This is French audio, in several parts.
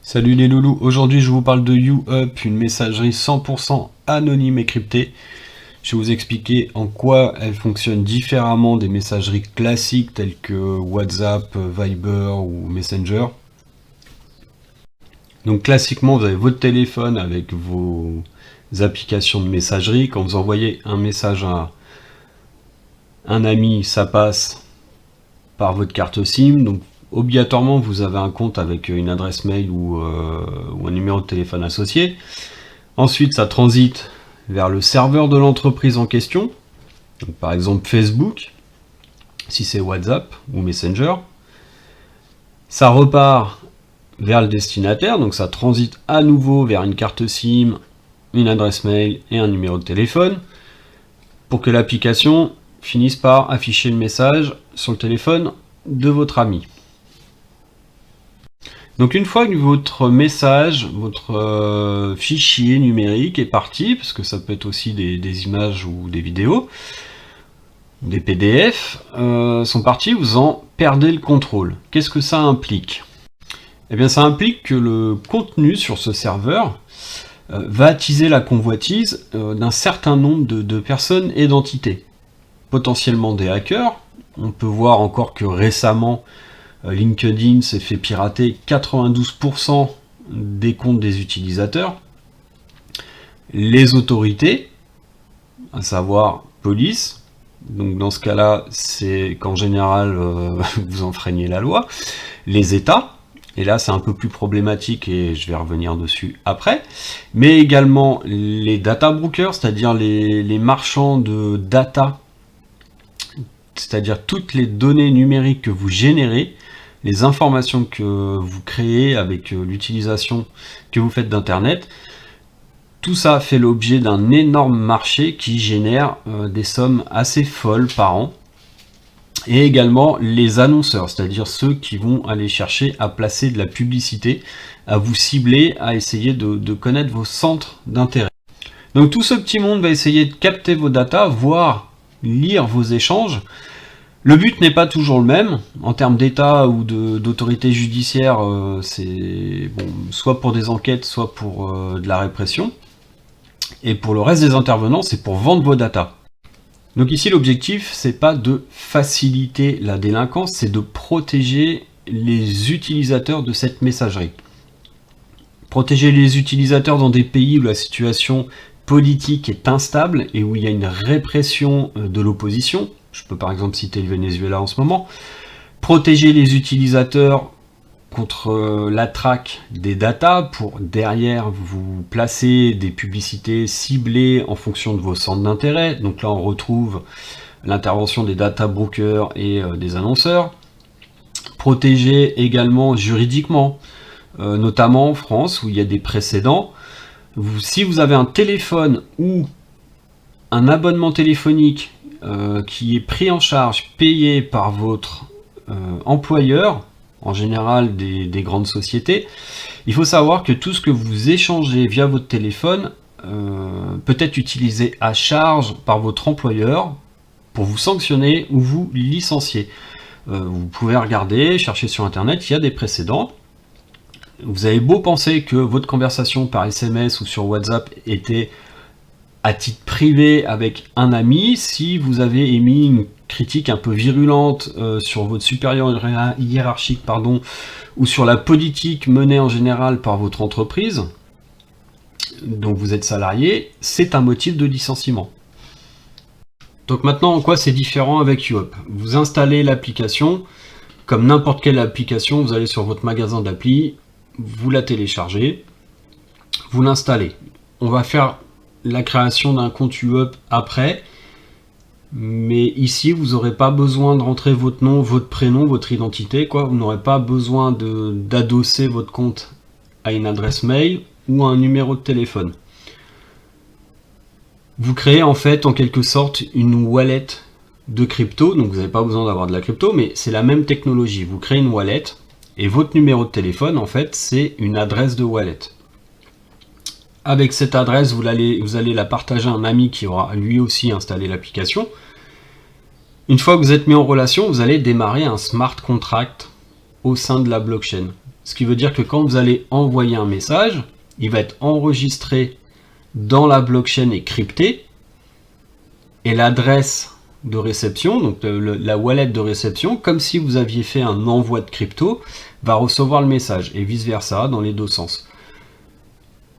Salut les loulous, aujourd'hui je vous parle de YouUp, une messagerie 100% anonyme et cryptée. Je vais vous expliquer en quoi elle fonctionne différemment des messageries classiques telles que WhatsApp, Viber ou Messenger. Donc classiquement vous avez votre téléphone avec vos applications de messagerie. Quand vous envoyez un message à un ami, ça passe par votre carte SIM. Donc obligatoirement vous avez un compte avec une adresse mail ou un numéro de téléphone associé. Ensuite ça transite vers le serveur de l'entreprise en question, donc par exemple Facebook, si c'est WhatsApp ou Messenger. Ça repart vers le destinataire, donc ça transite à nouveau vers une carte SIM, une adresse mail et un numéro de téléphone, pour que l'application finisse par afficher le message sur le téléphone de votre ami. Donc une fois que votre message, votre fichier numérique est parti, parce que ça peut être aussi des images ou des vidéos, des PDF, sont partis, vous en perdez le contrôle. Qu'est-ce que ça implique? Eh bien ça implique que le contenu sur ce serveur va attiser la convoitise d'un certain nombre de personnes et d'entités. Potentiellement des hackers. On peut voir encore que récemment, LinkedIn s'est fait pirater 92% des comptes des utilisateurs. Les autorités, à savoir police, donc dans ce cas-là, c'est qu'en général, vous enfreignez la loi. Les États, et là c'est un peu plus problématique et je vais revenir dessus après, mais également les data brokers, c'est-à-dire les marchands de data, c'est-à-dire toutes les données numériques que vous générez, les informations que vous créez avec l'utilisation que vous faites d'Internet. Tout ça fait l'objet d'un énorme marché qui génère des sommes assez folles par an. Et également les annonceurs, c'est-à-dire ceux qui vont aller chercher à placer de la publicité, à vous cibler, à essayer de connaître vos centres d'intérêt. Donc tout ce petit monde va essayer de capter vos datas, voire lire vos échanges. Le but n'est pas toujours le même, en termes d'État ou d'autorité judiciaire, c'est bon, soit pour des enquêtes, soit pour de la répression. Et pour le reste des intervenants, c'est pour vendre vos datas. Donc ici, l'objectif, c'est pas de faciliter la délinquance, c'est de protéger les utilisateurs de cette messagerie. Protéger les utilisateurs dans des pays où la situation politique est instable et où il y a une répression de l'opposition. Je peux par exemple citer le Venezuela en ce moment. Protéger les utilisateurs contre la traque des datas pour derrière vous placer des publicités ciblées en fonction de vos centres d'intérêt. Donc là on retrouve l'intervention des data brokers et des annonceurs. Protéger également juridiquement, notamment en France où il y a des précédents. Si vous avez un téléphone ou un abonnement téléphonique qui est pris en charge, payé par votre employeur, en général des grandes sociétés, il faut savoir que tout ce que vous échangez via votre téléphone peut être utilisé à charge par votre employeur pour vous sanctionner ou vous licencier. Vous pouvez regarder, chercher sur internet, il y a des précédents. Vous avez beau penser que votre conversation par SMS ou sur WhatsApp était à titre privé avec un ami, si vous avez émis une critique un peu virulente sur votre supérieur hiérarchique, ou sur la politique menée en général par votre entreprise, dont vous êtes salarié, c'est un motif de licenciement. Donc maintenant, en quoi c'est différent avec YouUp? Vous installez l'application, comme n'importe quelle application, vous allez sur votre magasin d'appli, vous la téléchargez, vous l'installez. On va faire la création d'un compte YouUp après, mais ici vous n'aurez pas besoin de rentrer votre nom, votre prénom, votre identité, quoi. Vous n'aurez pas besoin d'adosser votre compte à une adresse mail ou à un numéro de téléphone. Vous créez en fait en quelque sorte une wallet de crypto, donc vous n'avez pas besoin d'avoir de la crypto, mais c'est la même technologie. Vous créez une wallet et votre numéro de téléphone en fait c'est une adresse de wallet. Avec cette adresse, vous allez la partager à un ami qui aura lui aussi installé l'application. Une fois que vous êtes mis en relation, vous allez démarrer un smart contract au sein de la blockchain. Ce qui veut dire que quand vous allez envoyer un message, il va être enregistré dans la blockchain et crypté, et l'adresse de réception, donc la wallet de réception, comme si vous aviez fait un envoi de crypto, va recevoir le message, et vice-versa dans les deux sens.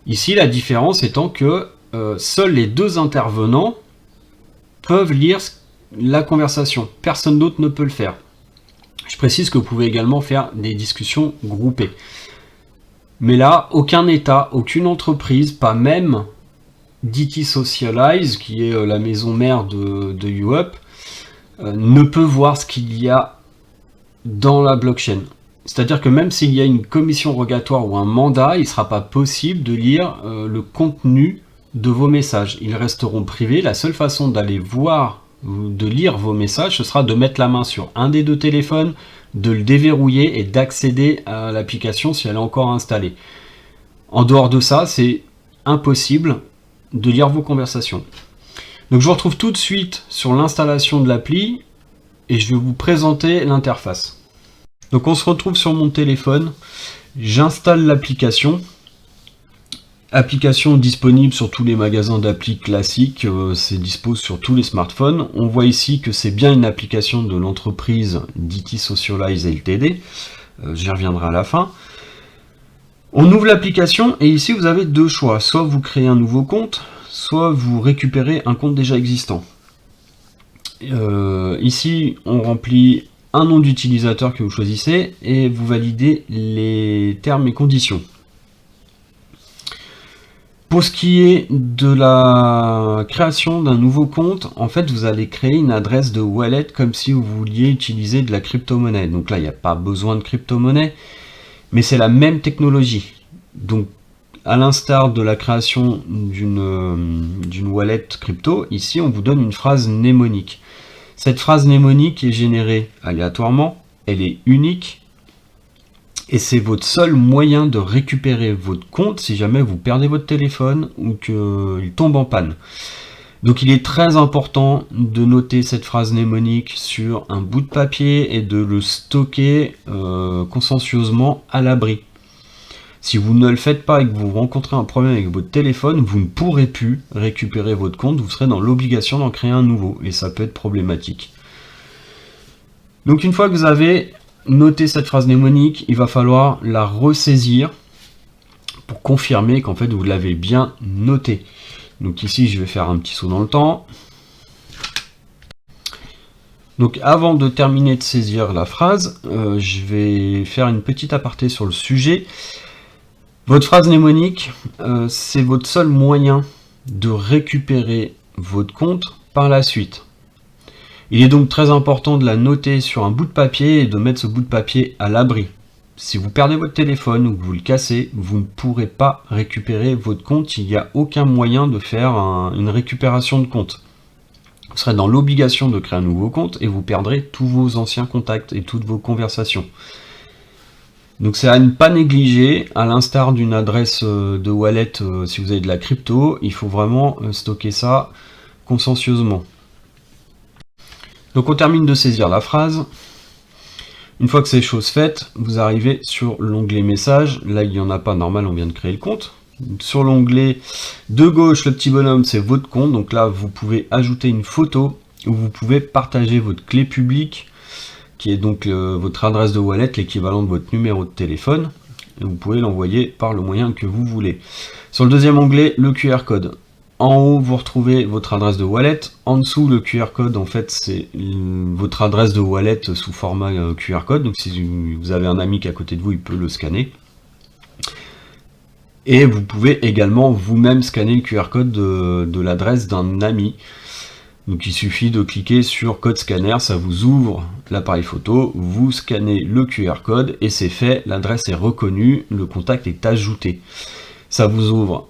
Ici, la différence étant que seuls les deux intervenants peuvent lire la conversation. Personne d'autre ne peut le faire. Je précise que vous pouvez également faire des discussions groupées. Mais là, aucun État, aucune entreprise, pas même DT Socialize, qui est la maison mère de YouUp, ne peut voir ce qu'il y a dans la blockchain. C'est-à-dire que même s'il y a une commission rogatoire ou un mandat, il ne sera pas possible de lire le contenu de vos messages. Ils resteront privés. La seule façon d'aller voir ou de lire vos messages, ce sera de mettre la main sur un des deux téléphones, de le déverrouiller et d'accéder à l'application si elle est encore installée. En dehors de ça, c'est impossible de lire vos conversations. Donc je vous retrouve tout de suite sur l'installation de l'appli et je vais vous présenter l'interface. Donc on se retrouve sur mon téléphone, j'installe l'application. Application disponible sur tous les magasins d'appli classiques, c'est dispo sur tous les smartphones. On voit ici que c'est bien une application de l'entreprise DT Socialize Ltd. J'y reviendrai à la fin. On ouvre l'application et ici vous avez deux choix. Soit vous créez un nouveau compte, soit vous récupérez un compte déjà existant. Ici on remplit un nom d'utilisateur que vous choisissez et vous validez les termes et conditions. Pour ce qui est de la création d'un nouveau compte, en fait vous allez créer une adresse de wallet comme si vous vouliez utiliser de la crypto-monnaie. Donc là il n'y a pas besoin de crypto-monnaie, mais c'est la même technologie. Donc à l'instar de la création d'une wallet crypto, ici on vous donne une phrase mnémonique. Cette phrase mnémonique est générée aléatoirement, elle est unique, et c'est votre seul moyen de récupérer votre compte si jamais vous perdez votre téléphone ou qu'il tombe en panne. Donc il est très important de noter cette phrase mnémonique sur un bout de papier et de le stocker consciencieusement à l'abri. Si vous ne le faites pas et que vous rencontrez un problème avec votre téléphone, vous ne pourrez plus récupérer votre compte, vous serez dans l'obligation d'en créer un nouveau, et ça peut être problématique. Donc une fois que vous avez noté cette phrase mnémonique, il va falloir la ressaisir pour confirmer qu'en fait vous l'avez bien notée. Donc ici je vais faire un petit saut dans le temps. Donc avant de terminer de saisir la phrase, je vais faire une petite aparté sur le sujet. Votre phrase mnémonique, c'est votre seul moyen de récupérer votre compte par la suite. Il est donc très important de la noter sur un bout de papier et de mettre ce bout de papier à l'abri. Si vous perdez votre téléphone ou que vous le cassez, vous ne pourrez pas récupérer votre compte. Il n'y a aucun moyen de faire une récupération de compte. Vous serez dans l'obligation de créer un nouveau compte et vous perdrez tous vos anciens contacts et toutes vos conversations. Donc c'est à ne pas négliger, à l'instar d'une adresse de wallet si vous avez de la crypto, il faut vraiment stocker ça consciencieusement. Donc on termine de saisir la phrase. Une fois que c'est chose faite, vous arrivez sur l'onglet messages. Là il n'y en a pas, normal, on vient de créer le compte. Sur l'onglet de gauche, le petit bonhomme, c'est votre compte. Donc là vous pouvez ajouter une photo ou vous pouvez partager votre clé publique, qui est donc votre adresse de wallet, l'équivalent de votre numéro de téléphone, et vous pouvez l'envoyer par le moyen que vous voulez. Sur le deuxième onglet, le QR code. En haut, vous retrouvez votre adresse de wallet. En dessous, le QR code, en fait, c'est votre adresse de wallet sous format QR code. Donc si vous avez un ami qui est à côté de vous, il peut le scanner. Et vous pouvez également vous-même scanner le QR code de l'adresse d'un ami. Donc il suffit de cliquer sur code scanner, ça vous ouvre l'appareil photo, vous scannez le QR code et c'est fait, l'adresse est reconnue, le contact est ajouté. Ça vous ouvre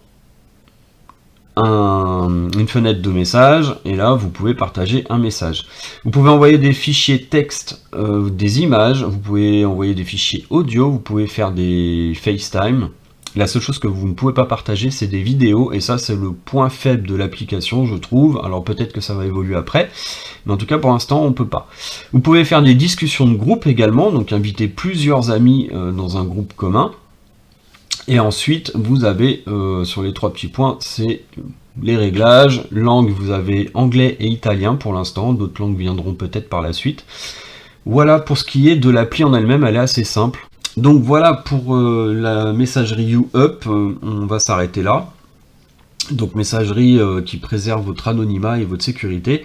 une fenêtre de message et là vous pouvez partager un message. Vous pouvez envoyer des fichiers texte, des images, vous pouvez envoyer des fichiers audio, vous pouvez faire des FaceTime La seule chose que vous ne pouvez pas partager, c'est des vidéos, et ça c'est le point faible de l'application, je trouve. Alors peut-être que ça va évoluer après, mais en tout cas pour l'instant on peut pas. Vous pouvez faire des discussions de groupe également, donc inviter plusieurs amis dans un groupe commun. Et ensuite vous avez sur les 3 petits points, c'est les réglages. Langue, vous avez anglais et italien pour l'instant, d'autres langues viendront peut-être par la suite. Voilà pour ce qui est de l'appli en elle-même, elle est assez simple. Donc voilà pour la messagerie YouUp, on va s'arrêter là. Donc messagerie qui préserve votre anonymat et votre sécurité.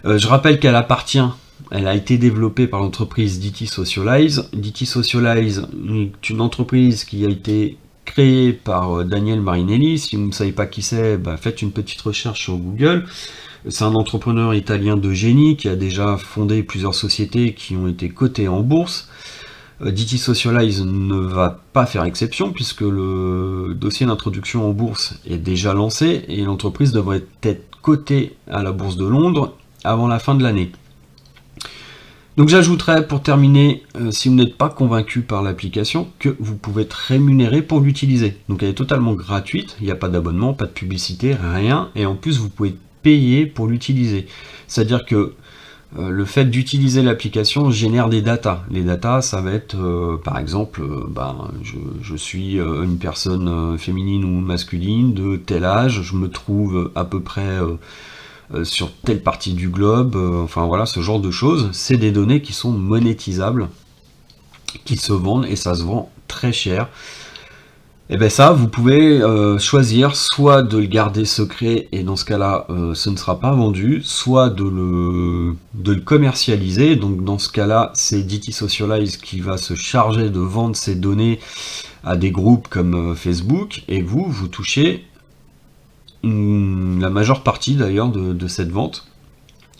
Je rappelle qu'elle appartient, elle a été développée par l'entreprise DT Socialize. DT Socialize est une entreprise qui a été créée par Daniel Marinelli. Si vous ne savez pas qui c'est, faites une petite recherche sur Google. C'est un entrepreneur italien de génie qui a déjà fondé plusieurs sociétés qui ont été cotées en bourse. DT Socialize ne va pas faire exception puisque le dossier d'introduction en bourse est déjà lancé et l'entreprise devrait être cotée à la bourse de Londres avant la fin de l'année. Donc j'ajouterai pour terminer, si vous n'êtes pas convaincu par l'application, que vous pouvez être rémunéré pour l'utiliser. Donc elle est totalement gratuite, il n'y a pas d'abonnement, pas de publicité, rien, et en plus vous pouvez payer pour l'utiliser. C'est-à-dire que le fait d'utiliser l'application génère des datas. Les datas, ça va être, par exemple, je suis une personne féminine ou masculine de tel âge, je me trouve à peu près sur telle partie du globe, enfin voilà, ce genre de choses. C'est des données qui sont monétisables, qui se vendent, et ça se vend très cher. Et bien ça, vous pouvez choisir soit de le garder secret, et dans ce cas-là, ce ne sera pas vendu, soit de le commercialiser. Donc dans ce cas-là, c'est DT Socialize qui va se charger de vendre ces données à des groupes comme Facebook, et vous touchez la majeure partie d'ailleurs de cette vente.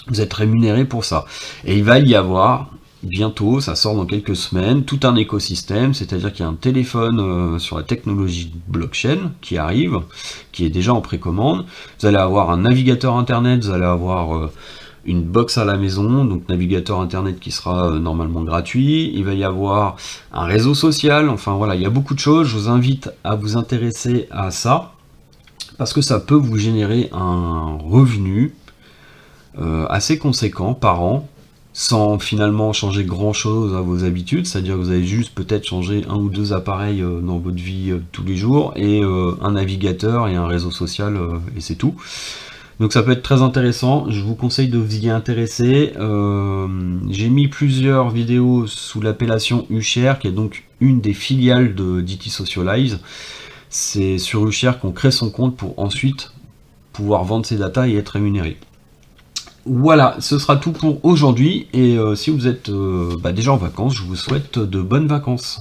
Vous êtes rémunéré pour ça. Et il va y avoir bientôt, ça sort dans quelques semaines, tout un écosystème, c'est-à-dire qu'il y a un téléphone sur la technologie blockchain qui arrive, qui est déjà en précommande. Vous allez avoir un navigateur internet, vous allez avoir une box à la maison, donc navigateur internet qui sera normalement gratuit. Il va y avoir un réseau social, enfin voilà, il y a beaucoup de choses. Je vous invite à vous intéresser à ça, parce que ça peut vous générer un revenu assez conséquent par an, sans finalement changer grand chose à vos habitudes, c'est-à-dire que vous allez juste peut-être changer 1 ou 2 appareils dans votre vie tous les jours, et un navigateur et un réseau social, et c'est tout. Donc ça peut être très intéressant, je vous conseille de vous y intéresser. J'ai mis plusieurs vidéos sous l'appellation Ushare, qui est donc une des filiales de DT Socialize. C'est sur Ushare qu'on crée son compte pour ensuite pouvoir vendre ses datas et être rémunéré. Voilà, ce sera tout pour aujourd'hui, et si vous êtes déjà en vacances, je vous souhaite de bonnes vacances.